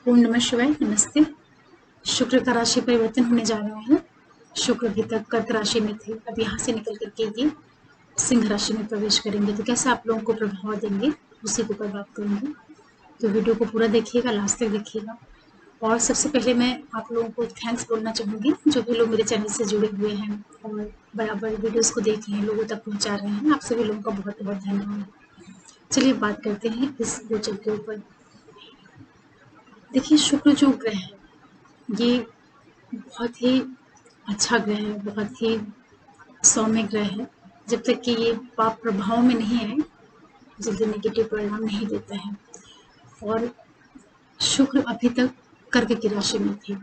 ओम नमः शिवाय। नमस्ते। शुक्र का राशि परिवर्तन होने जा रहा है। शुक्र अभी तक कर्क राशि में थे, अब यहाँ से निकल करके ये सिंह राशि में प्रवेश करेंगे, तो कैसे आप लोगों को प्रभाव देंगे उसी के ऊपर बात करेंगे। तो वीडियो को पूरा देखिएगा, लास्ट तक देखिएगा। और सबसे पहले मैं आप लोगों को थैंक्स बोलना चाहूँगी, जो भी लोग मेरे चैनल से जुड़े हुए हैं और बराबर वीडियोस को देख रहे हैं, लोगों तक पहुँचा रहे हैं, आप सभी लोगों का बहुत बहुत धन्यवाद। चलिए बात करते हैं इस गोचर के ऊपर। देखिए, शुक्र जो ग्रह है ये बहुत ही अच्छा ग्रह है, बहुत ही सौम्य ग्रह है। जब तक कि ये पाप प्रभाव में नहीं आए, जल्दी नेगेटिव परिणाम नहीं देता है। और शुक्र अभी तक कर्क की राशि में थी,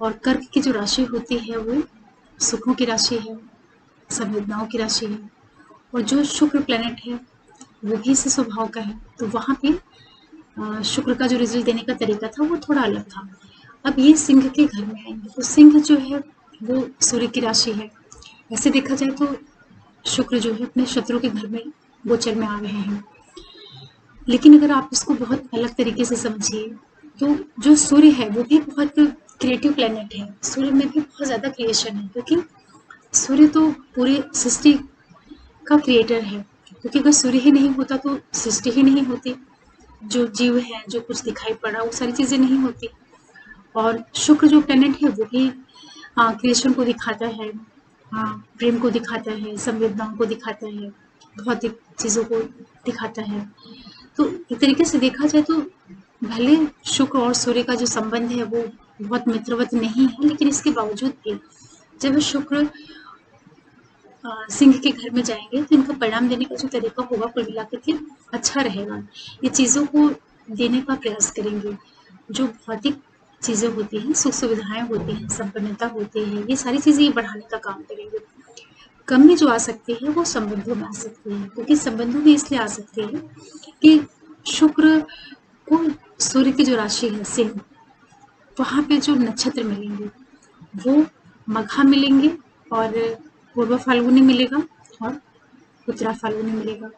और कर्क की जो राशि होती है वो सुखों की राशि है, संवेदनाओं की राशि है। और जो शुक्र प्लेनेट है वो भी इसी स्वभाव का है, तो वहाँ पे शुक्र का जो रिजल्ट देने का तरीका था वो थोड़ा अलग था। अब ये सिंह के घर में आएंगे, तो सिंह जो है वो सूर्य की राशि है। ऐसे देखा जाए तो शुक्र जो है अपने शत्रु के घर में गोचर में आ रहे हैं। लेकिन अगर आप इसको बहुत अलग तरीके से समझिए, तो जो सूर्य है वो भी बहुत क्रिएटिव प्लेनेट है। सूर्य में भी बहुत ज़्यादा क्रिएशन है, क्योंकि सूर्य तो पूरे सृष्टि का क्रिएटर है। क्योंकि अगर सूर्य ही नहीं होता तो सृष्टि ही नहीं होती, जो जीव है, जो कुछ दिखाई पड़ा, वो सारी चीज़ें नहीं होती। और शुक्र जो प्लेनेट है वो भी क्रिएशन को दिखाता है, प्रेम को दिखाता है, संवेदनाओं को दिखाता है, भौतिक चीज़ों को दिखाता है। तो एक तरीके से देखा जाए तो भले शुक्र और सूर्य का जो संबंध है वो बहुत मित्रवत नहीं है, लेकिन इसके बावजूद भी जब शुक्र सिंह के घर में जाएंगे तो इनका परिणाम देने का जो तरीका होगा कुल मिलाकर के अच्छा रहेगा। ये चीज़ों को देने का प्रयास करेंगे। जो भौतिक चीज़ें होती हैं, सुख सुविधाएं होती हैं, संपन्नता होती है, ये सारी चीज़ें ये बढ़ाने का काम करेंगे। कमी जो आ सकती है वो संबंधों में आ सकती है, क्योंकि संबंधों में इसलिए आ सकती है कि शुक्र को सूर्य की जो राशि है सिंह, वहाँ पे जो नक्षत्र मिलेंगे वो मघा मिलेंगे, और पूर्व फाल्गुनी मिलेगा, और उत्तरा फाल्गुनी मिलेगा।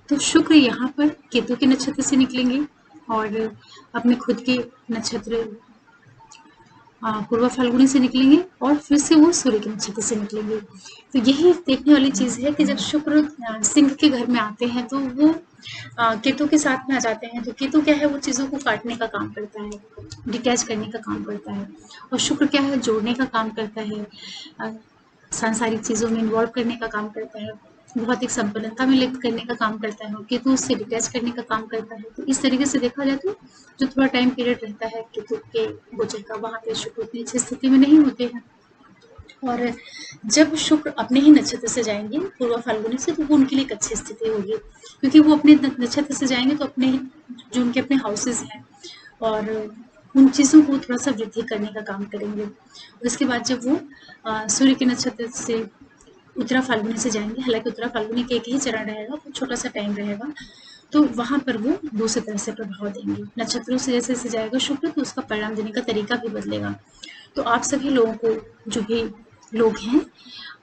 तो शुक्र यहाँ पर केतु के नक्षत्र से निकलेंगे और अपने खुद के नक्षत्र पूर्व फाल्गुनी से निकलेंगे, और फिर से वो सूर्य के नक्षत्र से निकलेंगे। तो यही देखने वाली चीज़ है कि जब शुक्र सिंह के घर में आते हैं तो वो केतु के साथ में आ जाते हैं। तो केतु क्या है, वो चीज़ों को काटने का काम करता है, डिटैच करने का काम करता है। और शुक्र क्या है, जोड़ने का काम करता है, सांसारिक चीज़ों में इन्वॉल्व करने का काम करता है, भौतिक संपन्नता में लिप्त करने का काम करता है। केतु उससे डिटैच करने का काम करता है। तो इस तरीके से देखा जाए तो जो थोड़ा टाइम पीरियड रहता है केतु के गोचर का, वहाँ पे शुक्र उतनी अच्छी स्थिति में नहीं होते हैं। और जब शुक्र अपने ही नक्षत्र से जाएंगे पूर्व फाल्गुनी से, तो वो उनके लिए एक अच्छी स्थिति होगी, क्योंकि वो अपने नक्षत्र से जाएंगे तो अपने जो उनके अपने हाउसेस हैं और उन चीज़ों को थोड़ा सा वृद्धि करने का काम करेंगे। उसके बाद जब वो सूर्य के नक्षत्र से उत्तरा फाल्गुनी से जाएंगे, हालांकि उत्तरा फाल्गुनी के एक ही चरण रहेगा, तो छोटा सा टाइम रहेगा, तो वहां पर वो दूसरी तरह से प्रभाव देंगे। नक्षत्रों से जैसे जैसे जाएगा शुक्र, तो उसका परिणाम देने का तरीका भी बदलेगा। तो आप सभी लोगों को, जो भी लोग हैं,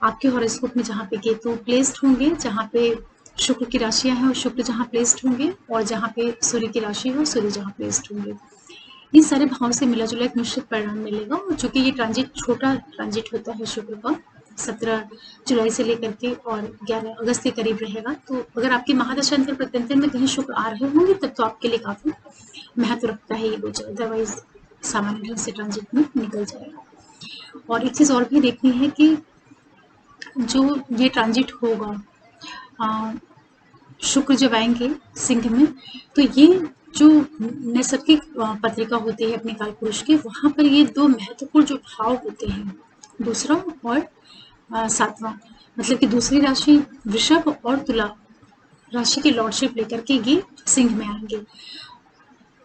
आपके हॉरोस्कोप में जहाँ पे केतु प्लेस्ड होंगे, जहाँ पे शुक्र की राशियां हैं और शुक्र जहाँ प्लेस्ड होंगे, और जहाँ पे सूर्य की राशि है और सूर्य जहाँ प्लेस्ड होंगे, इन सारे भाव से मिला जुला एक निश्चित परिणाम मिलेगा। और चूंकि ये ट्रांजिट छोटा ट्रांजिट होता है शुक्र का, 17 जुलाई से लेकर के और 11 अगस्त के करीब रहेगा, तो अगर आपकी महादशांतर प्रत्यंतर में कहीं शुक्र आ रहे होंगे तब तो आपके लिए काफी महत्व रखता है ये गोचर, अदरवाइज सामान्य ढंग से ट्रांजिट में निकल जाएगा। और एक चीज और भी देखनी है कि जो ये ट्रांजिट होगा, शुक्र जब आएंगे सिंह में, तो ये जो नैसर्गिक पत्रिका होती है अपने काल पुरुष की, वहां पर ये दो महत्वपूर्ण जो भाव होते हैं, दूसरा और सातवां, मतलब कि दूसरी राशि वृषभ और तुला राशि की लॉर्डशिप लेकर के ये सिंह में आएंगे।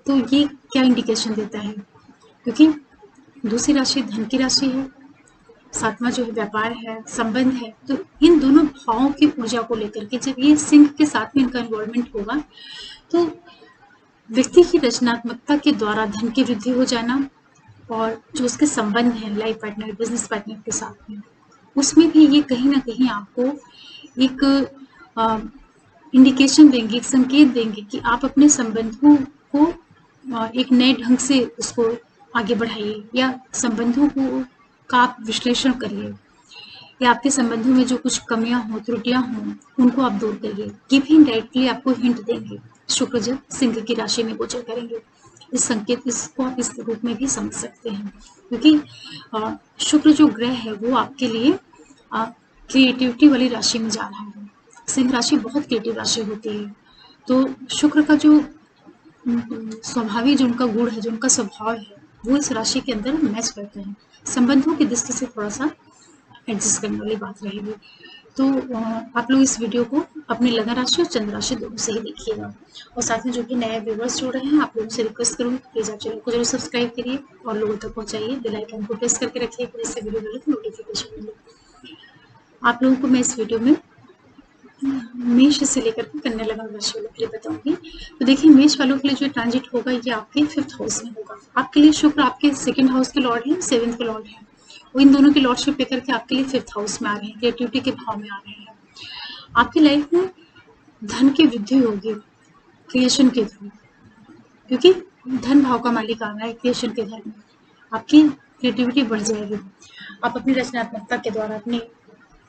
तो ये क्या इंडिकेशन देता है, क्योंकि दूसरी राशि धन की राशि है, सातवां जो है व्यापार है, संबंध है, तो इन दोनों भावों की ऊर्जा को लेकर के जब ये सिंह के साथ में इनका इन्वॉल्वमेंट होगा, तो व्यक्ति की रचनात्मकता के द्वारा धन की वृद्धि हो जाना, और जो उसके संबंध है लाइफ पार्टनर, बिजनेस पार्टनर के साथ में, उसमें भी ये कहीं ना कहीं आपको एक इंडिकेशन देंगे, एक संकेत देंगे कि आप अपने संबंधों को एक नए ढंग से उसको आगे बढ़ाइए, या संबंधों को का आप विश्लेषण करिए, या आपके संबंधों में जो कुछ कमियां हो, त्रुटियां हो, उनको आप दूर करिए। गिव हिंट डायरेक्टली आपको हिंट देंगे शुक्र जब सिंह की राशि में गोचर करेंगे। इस संकेत इसको आप इस रूप में भी समझ सकते हैं, क्योंकि शुक्र जो ग्रह है वो आपके लिए क्रिएटिविटी वाली राशि में जा रहा है। सिंह राशि बहुत क्रिएटिव राशि होती है, तो शुक्र का जो स्वाभाविक जो उनका गुण है, जो उनका स्वभाव है, वो इस राशि के अंदर मैच करते हैं। संबंधों की दृष्टि से थोड़ा सा एडजस्ट करने वाली बात रहेगी। तो आप लोग इस वीडियो को अपनी लगन राशि और चंद्र राशि दोनों से ही देखिएगा। और साथ में जो भी नए व्यूवर्स जुड़ रहे हैं, आप लोगों से रिक्वेस्ट करूँगी प्लीज़ आप चैनल को जरूर सब्सक्राइब करिए और लोगों तक पहुँचाइए, बेल आइकन को प्रेस करके रखिए, जिससे वीडियो मिले तो नोटिफिकेशन मिले। आप लोगों को मैं इस वीडियो में मेष से लेकर के कन्या लगन राशि वालों के लिए बताऊंगी। तो देखिए, मेष वालों के लिए जो ट्रांजिट होगा ये आपके 5th हाउस में होगा। आपके लिए शुक्र आपके 2nd हाउस के लॉर्ड है, 7th के लॉर्ड है। वो इन दोनों की लॉर्डशिप लेकर के आपके लिए 5th हाउस में आ रहे हैं, क्रिएटिविटी के भाव में आ रहे हैं। आपकी लाइफ में धन की वृद्धि होगी क्रिएशन के थ्रू, क्योंकि धन भाव का मालिक आ रहा है क्रिएशन के घर में। आपकी क्रिएटिविटी बढ़ जाएगी। आप अपनी रचनात्मकता के द्वारा, अपने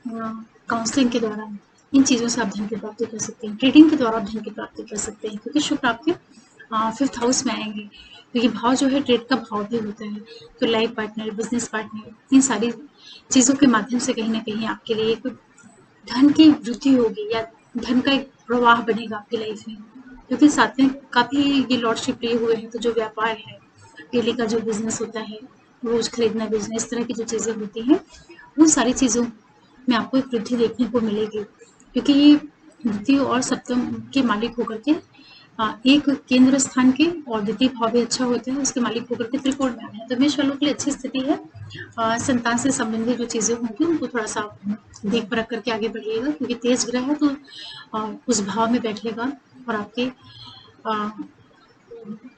काउंसलिंग के द्वारा, इन चीज़ों से आप धन की प्राप्ति कर सकते हैं। ट्रेडिंग के द्वारा आप धन की प्राप्ति कर सकते हैं, क्योंकि शुक्र आपके 5th हाउस में आएंगे। तो ये भाव जो है ट्रेड का भाव भी होता है। तो लाइफ पार्टनर, बिजनेस पार्टनर, इन सारी चीज़ों के माध्यम से कहीं ना कहीं आपके लिए एक धन की वृद्धि होगी, या धन का एक प्रवाह बनेगा आपकी लाइफ में। क्योंकि साथ में काफ़ी ये लॉर्डशिप लिए हुए हैं, तो जो व्यापार है, डेली का जो बिजनेस होता है, रोज खरीदना बेचना, इस तरह की जो चीज़ें होती हैं, उन सारी चीज़ों में आपको एक वृद्धि देखने को मिलेगी। क्योंकि ये द्वितीय और सप्तम के मालिक होकर के एक केंद्र स्थान के और द्वितीय भाव भी अच्छा होता है, उसके मालिक होकर के त्रिकोण में आ रहे हैं। तो मेष वालों के लिए अच्छी स्थिति है। संतान से संबंधित जो चीज़ें होंगी उनको थोड़ा सा देख परख करके आगे बढ़िएगा, क्योंकि तेज ग्रह है तो उस भाव में बैठेगा। और आपके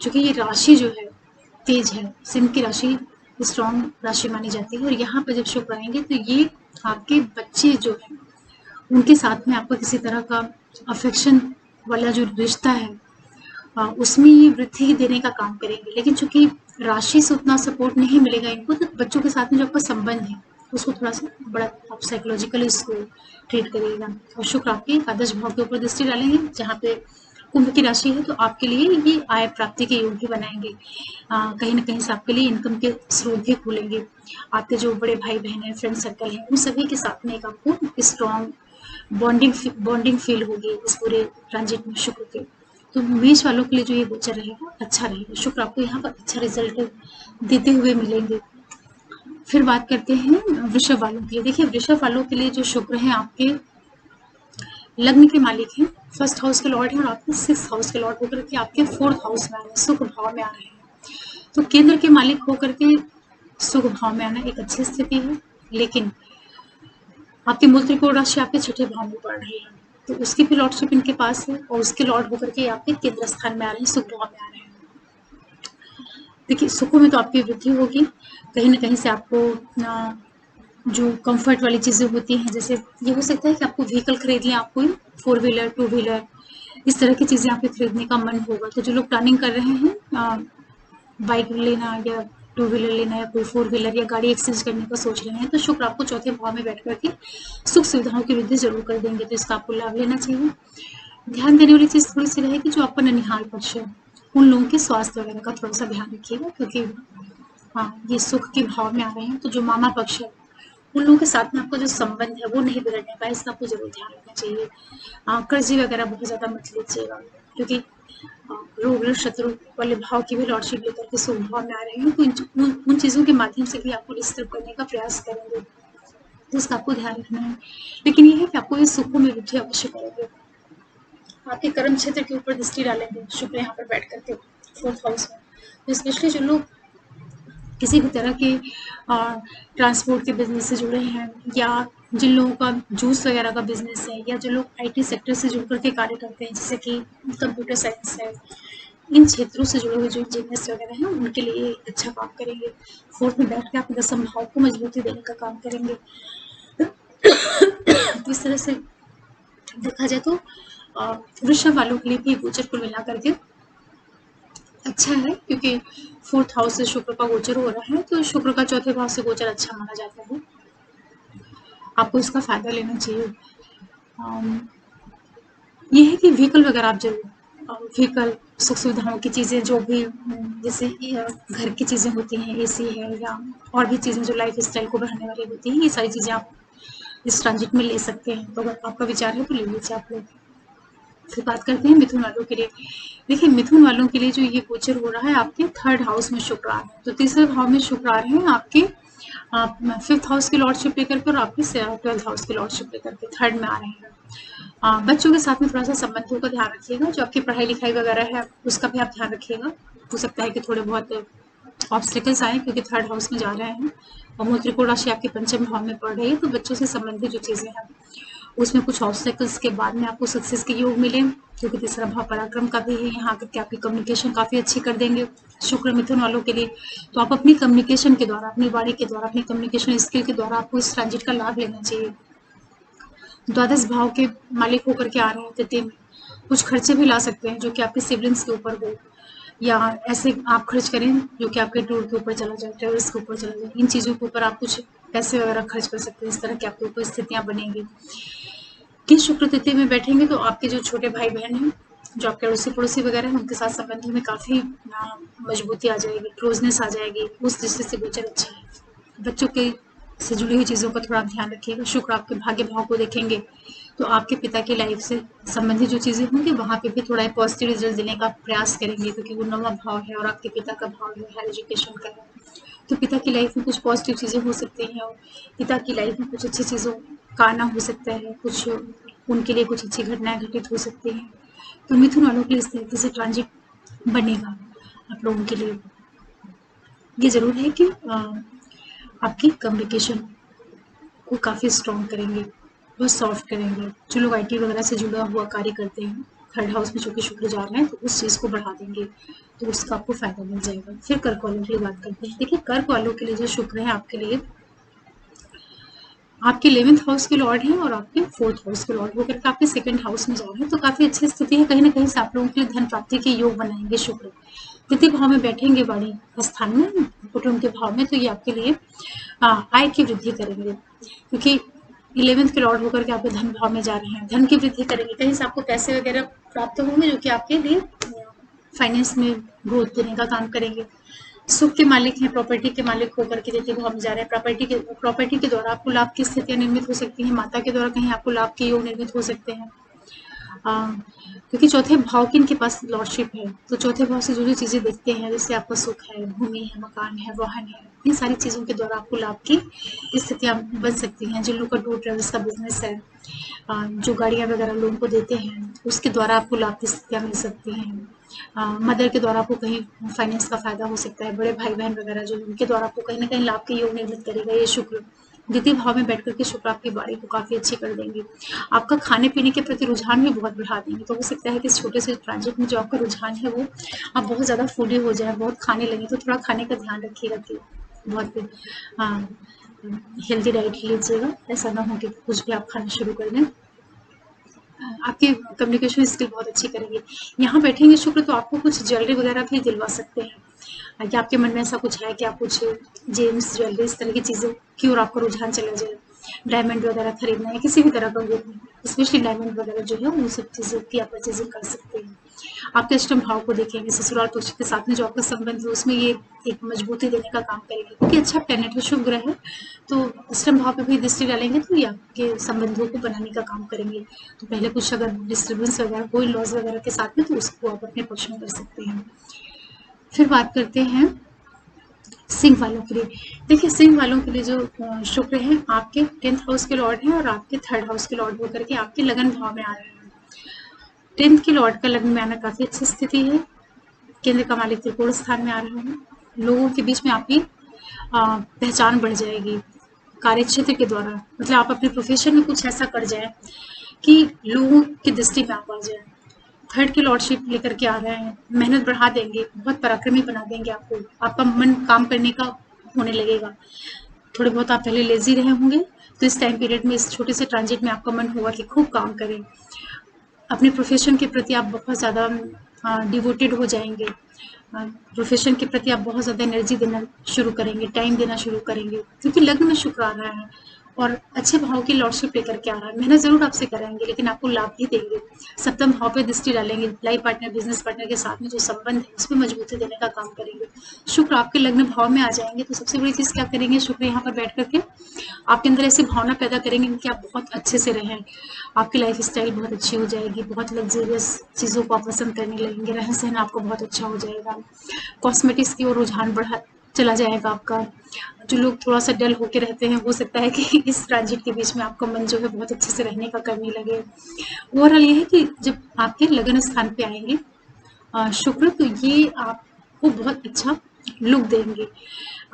चूंकि ये राशि जो है तेज है, सिंह की राशि स्ट्रॉन्ग राशि मानी जाती है, और यहाँ पर जब शुक्र आएंगे तो ये आपके बच्चे जो है उनके साथ में आपको किसी तरह का अफेक्शन वाला जो रिश्ता है उसमें ये वृद्धि देने का काम करेंगे। लेकिन चूंकि राशि से उतना सपोर्ट नहीं मिलेगा इनको, तो बच्चों के साथ में जो आपका संबंध है उसको थोड़ा सा बड़ा आप साइकोलॉजिकली इसको ट्रीट करिएगा। और शुक्र आपके एकादश भाव के ऊपर दृष्टि डालेंगे, जहाँ पे कुंभ की राशि है, तो आपके लिए ये आय प्राप्ति के योग्य बनाएंगे। कहीं ना कहीं से आपके लिए इनकम के स्रोत भी खुलेंगे। आपके जो बड़े भाई बहन है, फ्रेंड सर्कल है, उन सभी के साथ में एक आपको स्ट्रॉन्ग बॉन्डिंग फील होगी इस पूरे ट्रांजिट में शुक्र के। तो मेष वालों के लिए जो ये गोचर रहेगा अच्छा रहेगा। शुक्र आपको यहाँ पर अच्छा रिजल्ट देते हुए मिलेंगे। फिर बात करते हैं वृषभ वालों के लिए। देखिए, वृषभ वालों के लिए जो शुक्र है आपके लग्न के मालिक हैं, 1st हाउस के लॉर्ड हैं, और आपके 6th हाउस के लॉर्ड होकर के आपके 4th हाउस में आ रहे हैं, सुख भाव में आ रहे हैं। तो केंद्र के मालिक होकर के सुख भाव में आना एक अच्छी स्थिति है। लेकिन आपकी मूल त्रिकोण राशि आपके 6ठे भाव में पड़ रही है, तो उसकी भी लॉर्डशिप इनके पास है, और उसके लॉर्ड होकर के आपके केंद्र स्थान में आ रहे हैं, सुख भाव में आ रहे हैं। देखिए, सुखों में तो आपकी वृद्धि होगी। कहीं ना कहीं से आपको जो कंफर्ट वाली चीज़ें होती हैं, जैसे ये हो सकता है कि आपको व्हीकल खरीद लें, आपको 4 व्हीलर 2 व्हीलर इस तरह की चीज़ें आपके खरीदने का मन होगा। तो जो लोग प्लानिंग कर रहे हैं बाइक लेना या 2 व्हीलर लेना या कोई 4 व्हीलर या गाड़ी एक्सचेंज करने का सोच रहे हैं, तो शुक्र आपको 4थे भाव में बैठ करके सुख सुविधाओं की वृद्धि जरूर कर देंगे, तो इसका आपको लाभ लेना चाहिए। ध्यान देने वाली चीज़ थोड़ी सी रहेगी, जो आपका ननिहाल पक्ष है, उन लोगों के स्वास्थ्य वगैरह का थोड़ा सा ध्यान रखिएगा, क्योंकि ये सुख के भाव में आ रहे हैं। तो जो मामा पक्ष है, उन लोगों के साथ में आपका जो संबंध है वो नहीं बिगड़ने पाए, इसका आपको जरूर ध्यान रखना चाहिए। कर्जी वगैरह बहुत ज़्यादा मत लीजिएगा, क्योंकि रोग शत्रु वाले भाव की भी लॉर्डशिप लेकर के शुभ भाव में आ रहे हैं, तो उन चीज़ों के माध्यम से भी आपको डिस्टर्ब करने का प्रयास करेंगे, तो इसका आपको ध्यान रखना है। लेकिन ये है कि आपको इस सुखों में वृद्धि अवश्य करेंगे। आपके कर्म क्षेत्र के ऊपर दृष्टि डालेंगे शुक्र यहाँ पर बैठ करके 4th हाउस में। तो स्पेशली जो लोग किसी भी तरह के ट्रांसपोर्ट के बिजनेस से जुड़े हैं, या जिन लोगों का जूस वगैरह का बिजनेस है, या जो लोग आईटी सेक्टर से जुड़ करके कार्य करते हैं, जैसे कि कंप्यूटर साइंस है, इन क्षेत्रों से जुड़े हुए जो इंजीनियर्स वगैरह हैं, उनके लिए अच्छा काम करेंगे। 4th में बैठ के आप 10th भाव को मजबूती देने का काम करेंगे। तो इस तरह से देखा जाए तो वृषभ वालों के लिए भी गोचर को मिला करके अच्छा है, क्योंकि 4th हाउस से शुक्र का गोचर हो रहा है, तो शुक्र का चौथे भाव से गोचर अच्छा माना जाता है। आपको इसका फ़ायदा लेना चाहिए। अम, ये है कि व्हीकल वगैरह आप ज़रूर व्हीकल, सुख सुविधाओं की चीज़ें जो भी जैसे घर की चीज़ें होती हैं, एसी है या और भी चीज़ें जो लाइफ स्टाइल को बढ़ाने वाली होती हैं, ये सारी चीज़ें आप इस ट्रांजिट में ले सकते हैं। तो अगर आपका विचार है तो ले लीजिए आप लोग। फिर बात करते हैं मिथुन वालों के लिए। देखिए, मिथुन वालों के लिए जो ये गोचर हो रहा है, आपके 3rd हाउस में शुक्र आ रहे हैं। तो तीसरे भाव में शुक्र आ रहे हैं आपके 5th हाउस की लॉर्डशिप लेकर के और आपके 12th हाउस की लॉर्डशिप लेकर के 3rd में आ रहे हैं। बच्चों के साथ में थोड़ा-सा संबंधों का ध्यान रखिएगा, जो आपकी पढ़ाई-लिखाई वगैरह है, उसका भी आप ध्यान रखिएगा। हो सकता है कि थोड़े बहुत ऑब्स्टिकल्स आएँ, क्योंकि 3rd हाउस में जा रहे हैं और मूल त्रिकोण राशि आपके पंचम भाव में पड़ रही है, तो बच्चों से संबंधित जो चीज़ें हैं, उसमें कुछ ऑब्स्टिकल्स के बाद में आपको सक्सेस के योग मिले, क्योंकि तीसरा भाव पराक्रम का भी है। यहाँ आकर के आपकी कम्युनिकेशन काफ़ी अच्छी कर देंगे शुक्र मिथुन वालों के लिए। तो आप अपनी कम्युनिकेशन के द्वारा, अपनी वाणी के द्वारा, अपनी कम्युनिकेशन स्किल के द्वारा आपको इस ट्रांजिट का लाभ लेना चाहिए। द्वादश भाव के मालिक होकर के आ रहे हैं तृतीय में, कुछ खर्चे भी ला सकते हैं जो कि आपके सिबलिंग्स के ऊपर हो, या ऐसे आप खर्च करें जो कि आपके टूर के ऊपर चला जाए, ट्रेवल्स के ऊपर चला जाए। इन चीज़ों के ऊपर आप कुछ पैसे वगैरह खर्च कर सकते हैं। इस तरह की आपके ऊपर स्थितियाँ बनेंगी कि शुक्र तृतीय में बैठेंगे, तो आपके जो छोटे भाई बहन हैं, जो आपके अड़ोसी पड़ोसी वगैरह हैं, उनके साथ संबंधों में काफ़ी मजबूती आ जाएगी, क्लोजनेस आ जाएगी। उस दृष्टि से गोचर अच्छा है। बच्चों के से जुड़ी हुई चीज़ों का थोड़ा आप ध्यान रखिएगा। शुक्र आपके भाग्य भाव को देखेंगे, तो आपके पिता की लाइफ से संबंधित जो चीज़ें होंगी, वहाँ पे भी थोड़ा पॉजिटिव रिजल्ट देने का प्रयास करेंगे, क्योंकि वो 9वां भाव है और आपके पिता का भाव है, हायर एजुकेशन का है। तो पिता की लाइफ में कुछ पॉजिटिव चीज़ें हो सकती हैं और पिता की लाइफ में कुछ अच्छी चीज़ों का आना हो सकता है, कुछ उनके लिए कुछ अच्छी घटनाएं घटित हो सकती हैं। तो मिथुन वालों के लिए इस तरीके से ट्रांजिट बनेगा आप लोगों के लिए। ये ज़रूर है कि आपकी कम्युनिकेशन को काफ़ी स्ट्रॉन्ग करेंगे, वो सॉफ्ट करेंगे। जो लोग आईटी वगैरह से जुड़ा हुआ कार्य करते हैं, 3rd हाउस में चूँकि शुक्र जा रहे हैं, तो उस चीज़ को बढ़ा देंगे, तो उसका आपको फ़ायदा मिल जाएगा। फिर कर्क वालों के लिए बात करते हैं। देखिए, कर्क वालों के लिए जो शुक्र है आपके लिए, आपके 11th हाउस के लॉर्ड हैं और आपके 4th हाउस के लॉर्ड होकर के आपके 2nd हाउस में जा रहे हैं, तो काफ़ी अच्छी स्थिति है। कहीं न कहीं से आप लोगों के लिए धन प्राप्ति के योग बनाएँगे शुक्र। तृतीय भाव में बैठेंगे वाणी स्थान में, कुटुंब के भाव में, तो ये आपके लिए आय की वृद्धि करेंगे, क्योंकि 11th के लॉर्ड होकर के आपके धन भाव में जा रहे हैं। धन की वृद्धि करेंगे, कहीं से आपको पैसे वगैरह प्राप्त होंगे जो कि आपके लिए फाइनेंस में ग्रोथ देने का काम करेंगे। सुख के मालिक हैं, प्रॉपर्टी के मालिक होकर के तृतीय भाव में जा रहे हैं। प्रॉपर्टी के द्वारा आपको लाभ की स्थितियाँ निर्मित हो सकती हैं। माता के द्वारा कहीं आपको लाभ के योग निर्मित हो सकते हैं। क्योंकि चौथे भाव की इनके पास लॉर्डशिप है, तो चौथे भाव से जो जो चीज़ें देखते हैं, जैसे आपका सुख है, भूमि है, मकान है, वाहन है, इन सारी चीज़ों के द्वारा आपको लाभ की स्थितियाँ बन सकती हैं। जिन लोगों का टूर ट्रेवल्स का बिजनेस है, जो गाड़ियाँ वगैरह लोगों को देते हैं, उसके द्वारा आपको लाभ की स्थितियाँ मिल सकती हैं। मदर के द्वारा आपको कहीं फाइनेंस का फायदा हो सकता है। बड़े भाई बहन वगैरह जो उनके द्वारा आपको कहीं ना कहीं लाभ के योग निर्मित करेगा ये शुक्र। द्वितीय भाव में बैठ करके शुक्र आपकी बाड़ी को काफ़ी अच्छी कर देंगे। आपका खाने पीने के प्रति रुझान भी बहुत बढ़ा देंगे। तो हो सकता है कि इस छोटे से ट्रांजिट में जो आपका रुझान है, वो आप बहुत ज़्यादा फूडी हो जाए, बहुत खाने लगे, तो थोड़ा खाने का ध्यान रखिएगा कि बहुत हेल्दी डाइट लीजिएगा। ऐसा ना हो कि कुछ भी आप खाना शुरू कर दें। आपकी कम्युनिकेशन स्किल बहुत अच्छी करेंगे। यहाँ बैठेंगे शुक्र, तो आपको कुछ ज्वेलरी वगैरह भी दिलवा सकते हैं, कि आपके मन में ऐसा कुछ है कि आप कुछ जेम्स ज्वेलरी इस तरह की चीज़ें की और आपका रुझान चला जाए। डायमंड वगैरह खरीदना है, किसी भी तरह का वो, स्पेशली डायमंड वगैरह जो है, उन सब चीज़ों की आप परचेजिंग कर सकते हैं। आपके अष्टम भाव को देखेंगे, ससुराल पक्ष के साथ में जो आपका संबंध है, उसमें ये एक मजबूती देने का काम करेंगे, क्योंकि अच्छा प्लेनेट है, शुभ ग्रह है, तो अष्टम भाव पे भी दृष्टि डालेंगे, तो ये आपके संबंधों को बनाने का काम करेंगे। तो पहले कुछ अगर डिस्टर्बेंस वगैरह, कोई लॉस वगैरह के साथ में, तो उसको आप अपने पक्ष में कर सकते हैं। फिर बात करते हैं सिंह वालों के लिए। देखिए, सिंह वालों के लिए जो शुक्र है आपके 10th हाउस के लॉर्ड हैं और आपके 3rd हाउस के लॉर्ड होकर के आपके लगन भाव में आ रहे हैं। 10th के लॉर्ड का लगन में आना काफ़ी अच्छी स्थिति है। केंद्र का मालिक त्रिकोण स्थान में आ रहा है। लोगों के बीच में आपकी पहचान बढ़ जाएगी कार्य क्षेत्र के द्वारा। मतलब आप अपने प्रोफेशन में कुछ ऐसा कर जाए कि लोगों की दृष्टि में आप आ जाए। 3rd की लॉर्डशिप लेकर के आ रहे हैं, मेहनत बढ़ा देंगे, बहुत पराक्रमी बना देंगे आपको। आपका मन काम करने का होने लगेगा। थोड़े बहुत आप पहले लेजी रहे होंगे, तो इस टाइम पीरियड में, इस छोटे से ट्रांजिट में आपका मन होगा कि खूब काम करें। अपने प्रोफेशन के प्रति आप बहुत ज़्यादा डिवोटेड हो जाएंगे। प्रोफेशन के प्रति आप बहुत ज़्यादा एनर्जी देना शुरू करेंगे, टाइम देना शुरू करेंगे, क्योंकि लग्न में शुक्र आ रहा है और अच्छे भाव की लॉर्डशिप लेकर के आ रहा है। मेहनत ज़रूर आपसे कराएंगे, लेकिन आपको लाभ भी देंगे। सप्तम भाव पे दृष्टि डालेंगे, लाइफ पार्टनर, बिजनेस पार्टनर के साथ में जो संबंध है उसमें मजबूती देने का काम करेंगे। शुक्र आपके लग्न भाव में आ जाएंगे, तो सबसे बड़ी चीज़ क्या करेंगे, शुक्र यहाँ पर बैठ करके आपके अंदर ऐसी भावना पैदा करेंगे कि आप बहुत अच्छे से रहें, आपकी लाइफ स्टाइल बहुत अच्छी हो जाएगी, बहुत लग्जरियस चीज़ों को आप पसंद करने लगेंगे, रहन सहन आपका बहुत अच्छा हो जाएगा, कॉस्मेटिक्स की ओर रुझान बढ़ा चला जाएगा आपका। जो लोग थोड़ा सा डल होके रहते हैं, हो सकता है कि इस ट्रांजिट के बीच में आपका मन जो है बहुत अच्छे से रहने का करने लगे। ओवरऑल ये है कि जब आपके लगन स्थान पे आएंगे शुक्र, तो ये आपको बहुत अच्छा लुक देंगे,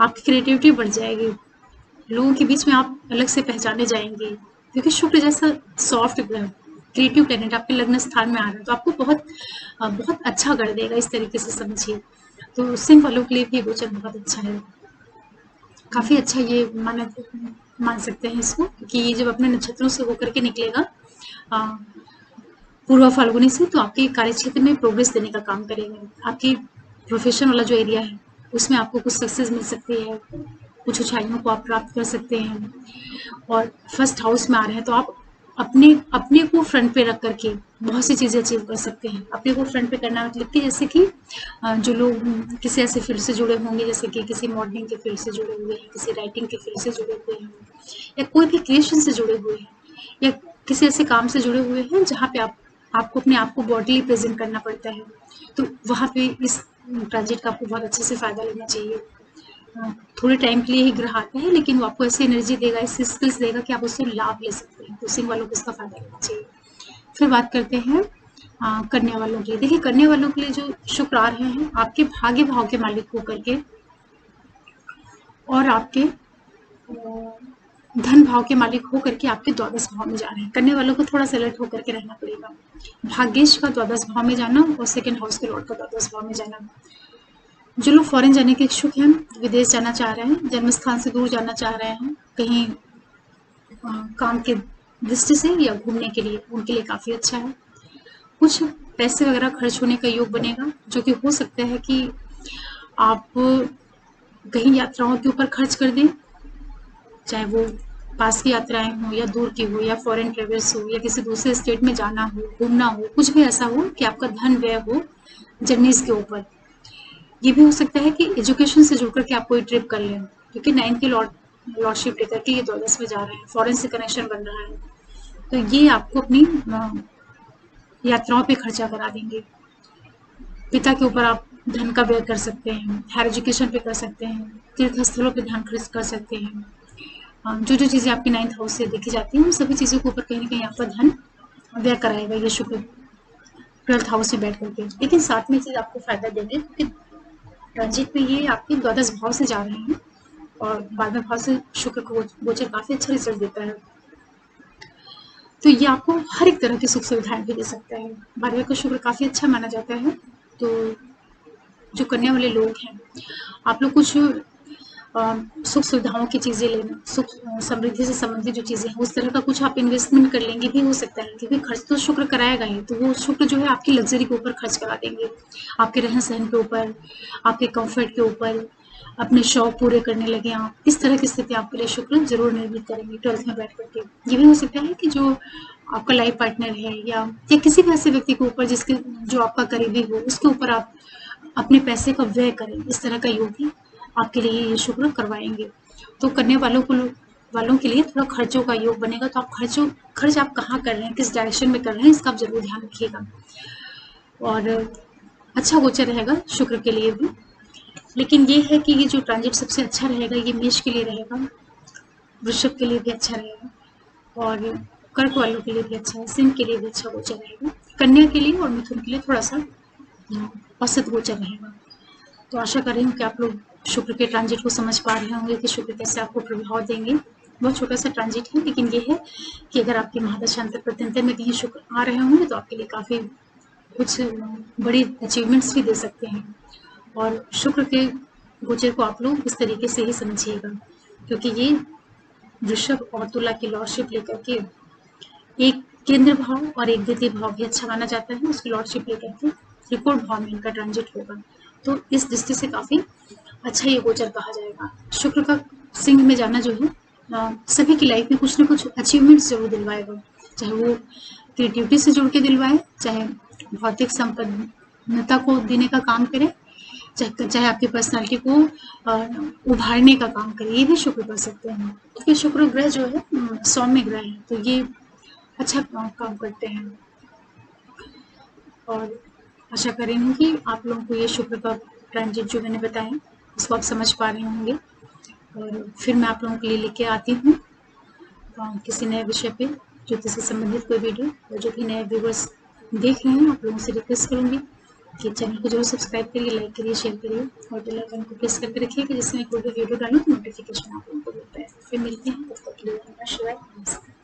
आपकी क्रिएटिविटी बढ़ जाएगी, लोगों के बीच में आप अलग से पहचाने जाएंगे, क्योंकि शुक्र जैसा सॉफ्ट ग्रह, क्रिएटिव प्लेनेट आपके लग्न स्थान में आ रहा है, तो आपको बहुत अच्छा कर देगा, इस तरीके से समझिए। तो सिंह वालों के लिए भी गोचर बहुत अच्छा है, काफ़ी अच्छा ये मान सकते हैं इसको, क्योंकि ये जब अपने नक्षत्रों से होकर के निकलेगा पूर्वा फाल्गुनी से, तो आपके कार्य क्षेत्र में प्रोग्रेस देने का काम करेंगे। आपकी प्रोफेशन वाला जो एरिया है उसमें आपको कुछ सक्सेस मिल सकती है, कुछ ऊंचाइयों को आप प्राप्त कर सकते हैं, और फर्स्ट हाउस में आ रहे हैं तो आप अपने अपने को फ्रंट पे रख करके बहुत सी चीज़ें अचीव कर सकते हैं। अपने को फ्रंट पे करना मतलब कि जैसे कि जो लोग किसी ऐसे फील्ड से जुड़े होंगे, जैसे कि किसी मॉडलिंग के फील्ड से जुड़े हुए हैं, किसी राइटिंग के फील्ड से जुड़े हुए हैं, या कोई भी क्रिएशन से जुड़े हुए हैं, या किसी ऐसे काम से जुड़े हुए हैं जहाँ पे आपको अपने आप को बॉडीली प्रेजेंट करना पड़ता है, तो वहाँ पे इस ट्रांजिट का आपको बहुत अच्छे से फ़ायदा लेना चाहिए। थोड़े टाइम के लिए ही ग्रह आता है, लेकिन वो आपको ऐसी एनर्जी देगा, ऐसी स्किल्स देगा कि आप उससे लाभ ले सकते हैं, तो सिंह वालों को इसका फ़ायदा लेना चाहिए। फिर बात करते हैं कन्या वालों की। देखिए, कन्या वालों के लिए जो शुक्र आ रहे हैं आपके भाग्य भाव के मालिक होकर के, और आपके धन भाव के मालिक होकर के आपके द्वादश भाव में जा रहे हैं। कन्या वालों को थोड़ा सा अलर्ट होकर के रहना पड़ेगा। भाग्येश का द्वादश भाव में जाना और सेकंड हाउस के लॉर्ड का द्वादश भाव में जाना। जो लोग फॉरेन जाने के इच्छुक हैं, विदेश जाना चाह रहे हैं, जन्म स्थान से दूर जाना चाह रहे हैं, कहीं काम के दृष्टि से या घूमने के लिए, उनके लिए काफ़ी अच्छा है। कुछ पैसे वगैरह खर्च होने का योग बनेगा, जो कि हो सकता है कि आप कहीं यात्राओं के ऊपर खर्च कर दें, चाहे वो पास की यात्राएं हो या दूर की हो, या फॉरेन ट्रेवल्स हो, या किसी दूसरे स्टेट में जाना हो, घूमना हो, कुछ भी ऐसा हो कि आपका धन व्यय हो जर्नीज के ऊपर। ये भी हो सकता है कि एजुकेशन से जुड़ करके आप कोई ट्रिप कर लें, क्योंकि 9 की लॉर्डशिप लेकर के ये द्वादश में जा रहे हैं, फॉरेन से कनेक्शन बन रहा है, तो ये आपको अपनी यात्राओं पे खर्चा करा देंगे। पिता के ऊपर आप धन का व्यय कर सकते हैं, हायर एजुकेशन पे कर सकते हैं, तीर्थ स्थलों पे धन खर्च कर सकते हैं। जो जो चीज़ें आपकी 9th हाउस से देखी जाती हैं, उन सभी चीज़ों के ऊपर कहीं ना कहीं आपका धन व्यय कराएगा ये शुक्र 12th हाउस में बैठ करके। लेकिन साथ में चीज़ आपको फायदा देंगे, क्योंकि ट्रांजिट में ये आपके द्वादश भाव से जा रहे हैं, और 12वें भाव से शुक्र को गोचर काफ़ी अच्छा रिजल्ट देता है, तो ये आपको हर एक तरह की सुख सुविधाएं भी दे सकता है। 12वें का शुक्र काफ़ी अच्छा माना जाता है। तो जो कन्या वाले लोग हैं, आप लोग कुछ सुख सुविधाओं की चीज़ें लेना, सुख समृद्धि से संबंधित जो चीज़ें हैं उस तरह का कुछ आप इन्वेस्टमेंट कर लेंगे भी हो सकता है, क्योंकि खर्च तो शुक्र कराएगा ही, तो वो शुक्र जो है आपकी लग्जरी के ऊपर खर्च करा देंगे, आपके रहन सहन के ऊपर, आपके कंफर्ट के ऊपर, अपने शौक पूरे करने लगे आप, इस तरह की स्थिति आपके लिए शुक्र जरूर निर्मित करेंगे 12th में बैठ करके। ये भी हो सकता है कि जो आपका लाइफ पार्टनर है, या किसी भी ऐसे व्यक्ति के ऊपर जिसके जो आपका करीबी हो, उसके ऊपर आप अपने पैसे का व्यय करें, इस तरह का योग भी आपके लिए ये शुक्र करवाएंगे। तो करने वालों के लिए थोड़ा खर्चों का योग बनेगा, तो आप खर्च आप कहाँ कर रहे हैं, किस डायरेक्शन में कर रहे हैं, इसका आप जरूर ध्यान रखिएगा। और अच्छा गोचर रहेगा शुक्र के लिए भी। लेकिन ये है कि ये जो ट्रांजिट सबसे अच्छा रहेगा ये मेष के लिए रहेगा, वृषभ के लिए भी अच्छा रहेगा, और कर्क वालों के लिए भी अच्छा है, सिंह के लिए भी अच्छा गोचर रहेगा, कन्या के लिए और मिथुन के लिए थोड़ा सा औसत गोचर रहेगा। तो आशा कर रही हूँ कि आप लोग शुक्र के ट्रांजिट को समझ पा रहे होंगे कि शुक्र कैसे आपको प्रभाव देंगे। बहुत छोटा सा ट्रांजिट है, लेकिन ये है कि अगर आपके महादशांतर प्रत्यंतर में कहीं शुक्र आ रहे होंगे तो आपके लिए काफ़ी कुछ बड़ी अचीवमेंट्स भी दे सकते हैं। और शुक्र के गोचर को आप लोग इस तरीके से ही समझिएगा, क्योंकि ये वृषभ और तुला की लॉर्डशिप लेकर के एक केंद्र भाव और एक द्वितीय भाव भी अच्छा माना जाता है उसकी लॉर्डशिप लेकर के, त्रिकोण भाव में इनका ट्रांजिट होगा। तो इस दृष्टि से काफ़ी अच्छा ये गोचर कहा जाएगा। शुक्र का सिंह में जाना जो है सभी की लाइफ में कुछ ना कुछ अचीवमेंट्स ज़रूर दिलवाएगा, चाहे वो क्रिएटिविटी से जुड़ के दिलवाए, चाहे भौतिक संपन्नता को देने का काम करे, चाहे आपकी पर्सनालिटी को उभारने का काम करे, ये भी शुक्र कर सकते हैं। क्योंकि शुक्र ग्रह जो है सौम्य ग्रह है, तो ये अच्छा काम करते हैं। और आशा करेंगे कि आप लोगों को ये शुक्र का ट्रांजिट जो मैंने बताया उसको आप समझ पा रहे होंगे। और फिर मैं आप लोगों के लिए लेके आती हूँ किसी नए विषय पे ज्योतिष से संबंधित कोई वीडियो। और जो भी नए व्यूवर्स देख रहे हैं आप लोगों से रिक्वेस्ट करूँगी कि चैनल को जरूर सब्सक्राइब करिए, लाइक करिए, शेयर करिए और बेल आइकन को प्रेस करके रखिए कि जिसमें कोई भी वीडियो डालूँ तो नोटिफिकेशन आप लोगों को मिलता है। फिर मिलते हैं, तब तक के लिए नमस्कार।